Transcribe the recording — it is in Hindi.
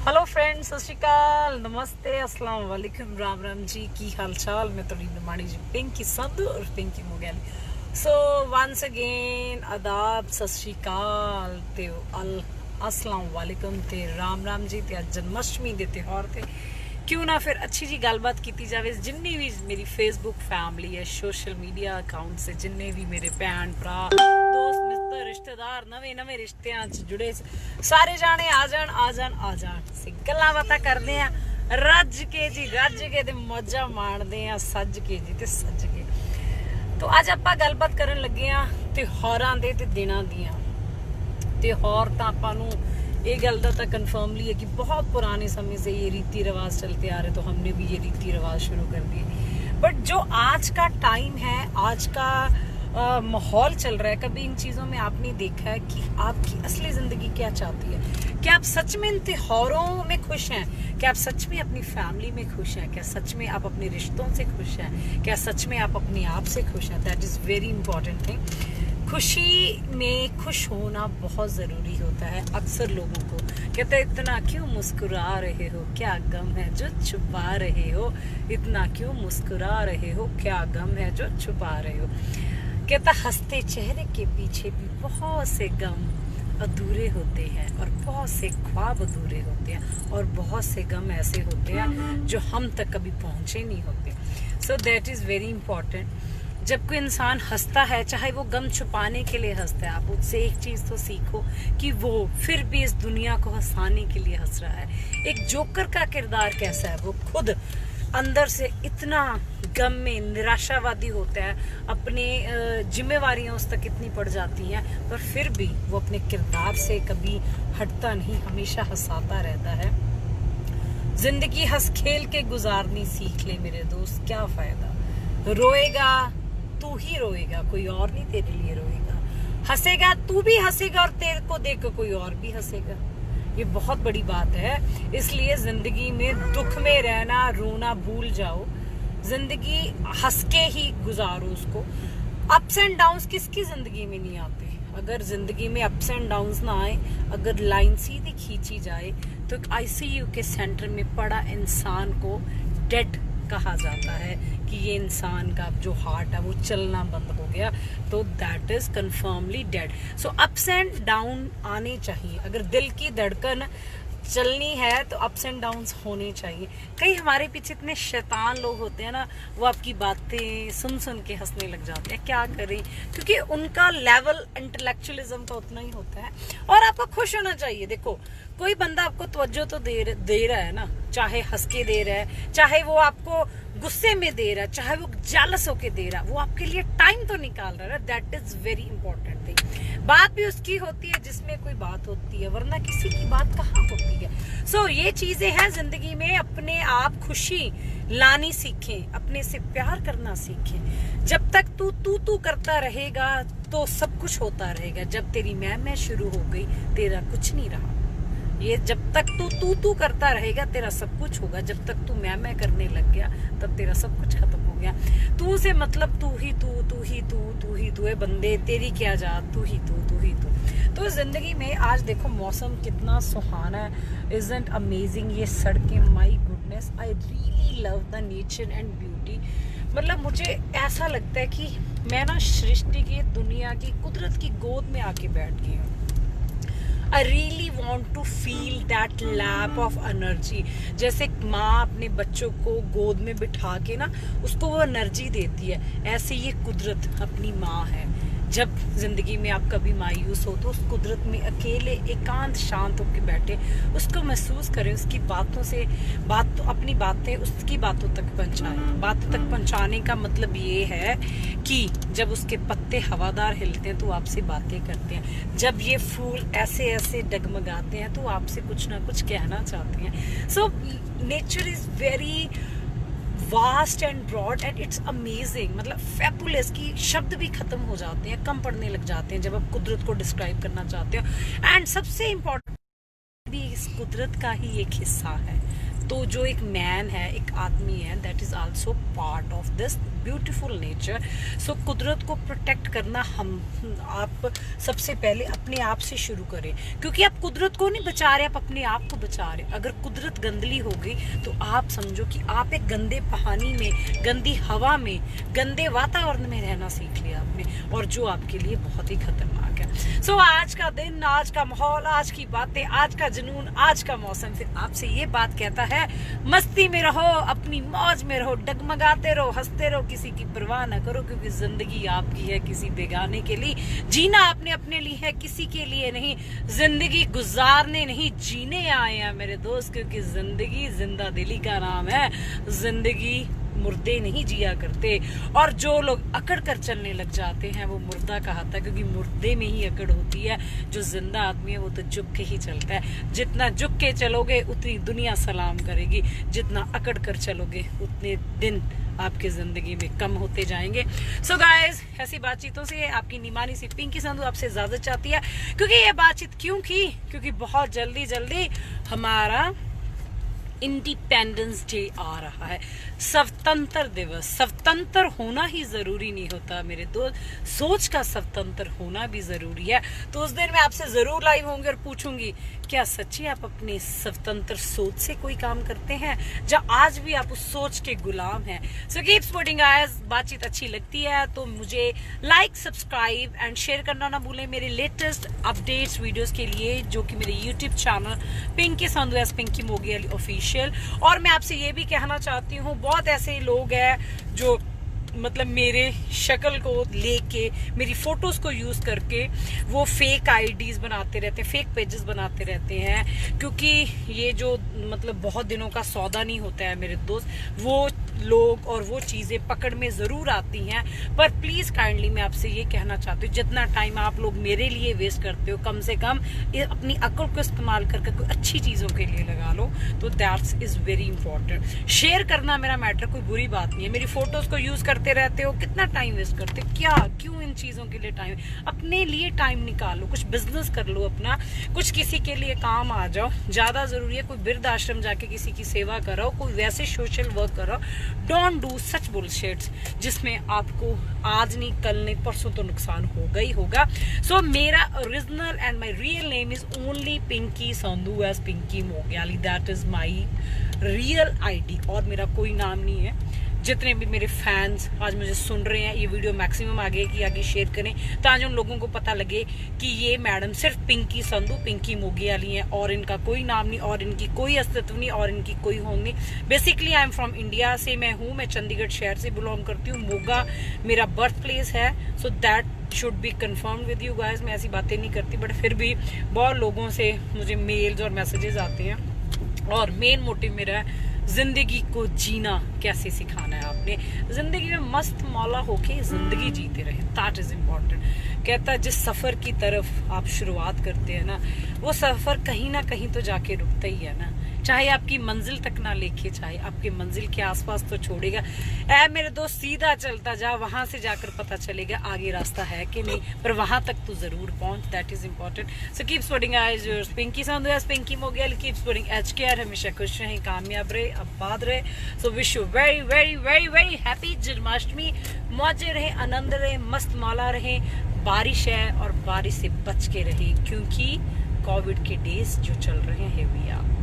हेलो फ्रेंड्स, सत श्री अकाल, नमस्ते, अस्सलाम वालेकुम, राम राम जी। की हाल चाल? मैं थोड़ी निमाणी जी पिंकी संधू और पिंकी मोगैली। सो वंस अगेन आदाब, सत श्री अकाल ते अस्सलाम वालेकुम ते राम राम जी। ते अज जन्माष्टमी दे त्योहार थे, क्यों ना फिर अच्छी जी गलबात की जाए। जिन्नी भी मेरी फेसबुक फैमिली है, सोशल मीडिया अकाउंट से जिन्ने भी मेरे भैन भरा दोस्त मित्र रिश्तेदार नवे नवे रिश्तियां जुड़े सारे जाने आ जान से गल्लां बातां करदे आ रज के ते मौजा माणदे आ सज के जी ते सज के। तो अज आपां गलबात करन लगे आ त्योहारां दे ते दिनां दियां। त्योहार तां आपां नूं ये गल का तो कन्फर्मली है कि बहुत पुराने समय से ये रीति रिवाज चलते आ रहे, तो हमने भी ये रीति रिवाज शुरू कर दिए। बट जो आज का टाइम है, आज का माहौल चल रहा है, कभी इन चीज़ों में आपने देखा है कि आपकी असली ज़िंदगी क्या चाहती है? क्या आप सच में इन त्योहारों में खुश हैं? क्या आप सच में अपनी फैमिली में खुश हैं? क्या सच में आप अपने रिश्तों से खुश हैं? क्या सच में आप अपने आप से खुश हैं? That is very important thing. खुशी में खुश होना बहुत ज़रूरी होता है। अक्सर लोगों को कहते हैं, इतना क्यों मुस्कुरा रहे हो, क्या गम है जो छुपा रहे हो? इतना क्यों मुस्कुरा रहे हो, क्या गम है जो छुपा रहे हो? कहता, हंसते चेहरे के पीछे भी बहुत से गम अधूरे होते हैं, और बहुत से ख्वाब अधूरे होते हैं, और बहुत से गम ऐसे होते हैं जो हम तक कभी पहुंचे नहीं होते। So that is very important. जब कोई इंसान हंसता है, चाहे वो गम छुपाने के लिए हंसता है, आप उससे एक चीज़ तो सीखो कि वो फिर भी इस दुनिया को हंसाने के लिए हंस रहा है। एक जोकर का किरदार कैसा है? वो खुद अंदर से इतना गम में निराशावादी होता है, अपने जिम्मेवारियां उस तक इतनी पड़ जाती हैं, पर फिर भी वो अपने किरदार से कभी हटता नहीं, हमेशा हंसाता रहता है। जिंदगी हंस खेल के गुजारनी सीख ले मेरे दोस्त, क्या फायदा? रोएगा तू ही रोएगा, कोई और नहीं तेरे लिए रोएगा। हंसेगा तू भी हंसेगा, और तेरे को देख कर कोई और भी हंसेगा। ये बहुत बड़ी बात है। इसलिए जिंदगी में दुख में रहना, रोना भूल जाओ। जिंदगी हंस के ही गुजारो उसको। अप्स एंड डाउन्स किसकी जिंदगी में नहीं आते? अगर जिंदगी में अप्स एंड डाउन्स ना आए, अगर लाइन सीधी खींची जाए, तो आईसीयू के सेंटर में पड़ा इंसान को डेड कहा जाता है कि ये इंसान का जो हार्ट है वो चलना बंद हो गया, तो that is कंफर्मली dead. So ups and down आने चाहिए। अगर दिल की धड़कन चलनी है तो अप्स एंड डाउन्स होने चाहिए। कई हमारे पीछे इतने शैतान लोग होते हैं ना, वो आपकी बातें सुन सुन के हंसने लग जाते हैं। क्या करें? क्योंकि उनका लेवल इंटेलेक्चुअलिज्म का उतना ही होता है, और आपको खुश होना चाहिए। देखो, कोई बंदा आपको तवज्जो तो दे रहा है ना, चाहे हंस के दे रहा है, चाहे वो आपको गुस्से में दे रहा है, चाहे वो जेलस होके दे रहा है, वो आपके लिए टाइम तो निकाल रहा है। That is very important thing. बात भी उसकी होती है जिसमें कोई बात होती है, वरना किसी की बात कहाँ होती है। सो ये चीजें हैं जिंदगी में। अपने आप खुशी लानी सीखें, अपने से प्यार करना सीखें। जब तक तू करता रहेगा तो सब कुछ होता रहेगा। जब तेरी मैं शुरू हो गई, तेरा कुछ नहीं रहा। ये जब तक तू करता रहेगा, तेरा सब कुछ होगा। जब तक तू मैं करने लग गया, तब तेरा सब कुछ खत्म हो गया। तू से मतलब तू ही तू है बंदे, तेरी क्या जात, तू ही तू। तो जिंदगी में आज देखो मौसम कितना सुहाना है, इजंट अमेजिंग? ये सड़कें, my goodness, I really love the nature and beauty. मतलब मुझे ऐसा लगता है कि मैं ना सृष्टि की, दुनिया की, कुदरत की गोद में आके बैठ गई हूँ। I really want to feel that lap of energy। जैसे माँ अपने बच्चों को गोद में बिठा के ना उसको वो एनर्जी देती है, ऐसे ये कुदरत अपनी माँ है। जब जिंदगी में आप कभी मायूस हो तो उस कुदरत में अकेले एकांत शांत होकर बैठे, उसको महसूस करें, उसकी बातों से अपनी बातें उसकी बातों तक पहुँचाएं। बातों तक पहुँचाने का मतलब ये है कि जब उसके पत्ते हवादार हिलते हैं तो आपसे बातें करते हैं। जब ये फूल ऐसे ऐसे डगमगाते हैं तो आपसे कुछ ना कुछ कहना चाहते हैं। So nature is very vast and broad and it's amazing. मतलब फैबुलस की शब्द भी खत्म हो जाते हैं, कम पड़ने लग जाते हैं जब आप कुदरत को डिस्क्राइब करना चाहते हो। एंड सबसे इम्पोर्टेंट भी इस कुदरत का ही एक हिस्सा है। तो जो एक मैन है, एक आदमी है, that is also part of this beautiful nature. So कुदरत को प्रोटेक्ट करना आप सबसे पहले अपने आप से शुरू करें, क्योंकि आप कुदरत को नहीं बचा रहे, आप अपने आप को बचा रहे। अगर कुदरत गंदली हो गई तो आप समझो कि आप एक गंदे पानी में, गंदी हवा में, गंदे वातावरण में रहना सीख लिया आपने, और जो आपके लिए बहुत ही खतरनाक है। सो आज का दिन, आज का माहौल, आज की बातें, आज का जुनून, आज का मौसम फिर आपसे ये बात कहता है, मस्ती में रहो, अपनी मौज में रहो, डगमगाते रहो, हंसते रहो, किसी की परवाह ना करो, क्योंकि जिंदगी आपकी है, किसी बेगाने के लिए जीना आपने अपने लिए है, किसी के लिए नहीं। जिंदगी गुजारने नहीं, जीने आए हैं मेरे दोस्त, क्योंकि जिंदगी जिंदा दिली का नाम है। जिंदगी मुर्दे नहीं जिया करते, और जो लोग अकड़ कर चलने लग जाते हैं वो मुर्दा कहता है, क्योंकि मुर्दे में ही अकड़ होती है। जो जिंदा आदमी है वो तो झुक के ही चलता है। जितना झुक के चलोगे उतनी दुनिया सलाम करेगी, जितना अकड़ कर चलोगे उतने दिन आपकी जिंदगी में कम होते जाएंगे। सो गाइज, ऐसी बातचीतों से आपकी निमानी सी पिंकी संधू आपसे इजाजत चाहती है, क्योंकि ये बातचीत क्यों की, क्योंकि बहुत जल्दी जल्दी हमारा इंडिपेंडेंस डे आ रहा है, स्वतंत्र दिवस। स्वतंत्र होना ही जरूरी नहीं होता मेरे दोस्त, सोच का स्वतंत्र होना भी जरूरी है। तो उस दिन मैं आपसे जरूर लाइव होंगे और पूछूंगी, क्या सच्ची आप अपनी स्वतंत्र सोच से कोई काम करते हैं, या आज भी आप उस सोच के गुलाम हैं? सो कीप सपोर्टिंग गाइस। बातचीत अच्छी लगती है तो मुझे लाइक, सब्सक्राइब एंड शेयर करना ना भूलें मेरे लेटेस्ट अपडेट्स वीडियोस के लिए, जो कि मेरे YouTube channel Pinky Sandhu S Pinky Mogiyali official. और मैं आपसे ये भी कहना चाहती हूँ, बहुत ऐसे लोग हैं जो मतलब मेरे शक्ल को लेके, मेरी फोटोज को यूज करके वो फेक आईडीज बनाते रहते हैं, फेक पेजेस बनाते रहते हैं, क्योंकि ये जो मतलब बहुत दिनों का सौदा नहीं होता है मेरे दोस्त, वो लोग और वो चीजें पकड़ में जरूर आती हैं। पर प्लीज काइंडली मैं आपसे ये कहना चाहती हूँ, जितना टाइम आप लोग मेरे लिए वेस्ट करते हो, कम से कम अपनी अक्ल को इस्तेमाल करके कोई अच्छी चीजों के लिए लगा लो, तो that's is very important. Share करना मेरा मैटर कोई बुरी बात नहीं है। मेरी फोटोज को यूज करते रहते हो, कितना टाइम वेस्ट करते हो, क्या क्यों इन चीजों के लिए टाइम? अपने लिए टाइम निकालो, कुछ बिजनेस कर लो अपना, कुछ किसी के लिए काम आ जाओ, ज्यादा जरूरी है। कोई वृद्ध आश्रम जाके किसी की सेवा करो, कोई वैसे सोशल वर्क करो। डोंट डू सच बुलशिट्स जिसमें आपको आज नहीं, कल नहीं, परसों तो नुकसान होगा ही होगा। सो मेरा original and my real name is only Pinky Sandhu as Pinky Mogiyali, that is my real ID, और मेरा कोई नाम नहीं है। जितने भी मेरे फैंस आज मुझे सुन रहे हैं, ये वीडियो मैक्सिमम आगे शेयर करें, ताकि उन लोगों को पता लगे कि ये मैडम सिर्फ पिंकी संधू, पिंकी मोगियाली हैं, और इनका कोई नाम नहीं, और इनकी कोई अस्तित्व नहीं, और इनकी कोई होंद नहीं। Basically I am from India से मैं हूँ, मैं चंडीगढ़ शहर से बिलोंग करती हूँ। मोगा मेरा बर्थ प्लेस है, so that should be confirm with you guys. मैं ऐसी बातें नहीं करती, बट फिर भी बहुत लोगों से मुझे मेल्स और मैसेजेस आते हैं, और मेन मोटिव मेरा है जिंदगी को जीना कैसे सिखाना है आपने। जिंदगी में मस्त मौला होके जिंदगी जीते रहे, दैट इज इम्पोर्टेंट। कहता है जिस सफर की तरफ आप शुरुआत करते हैं ना, वो सफर कहीं ना कहीं तो जाके रुकता ही है ना, चाहे आपकी मंजिल तक ना लेके, चाहे आपकी मंजिल के आसपास तो छोड़ेगा। ऐ मेरे दोस्त सीधा चलता जा, वहां से जाकर पता चलेगा आगे रास्ता है कि नहीं, पर वहां तक तो जरूर पहुंच, that is important. So keep supporting guys, yours Pinky Sandhu as Pinky Mogiyali, keep supporting HKR, हमेशा खुश रहें, कामयाब रहे, आबाद रहे। So wish you very very very very happy Janmashtami. मौजे रहे, आनंद रहे, मस्त मौला रहे। बारिश है और बारिश से बच के रहे, क्योंकि कोविड के डेज जो चल रहे हैं, here we are।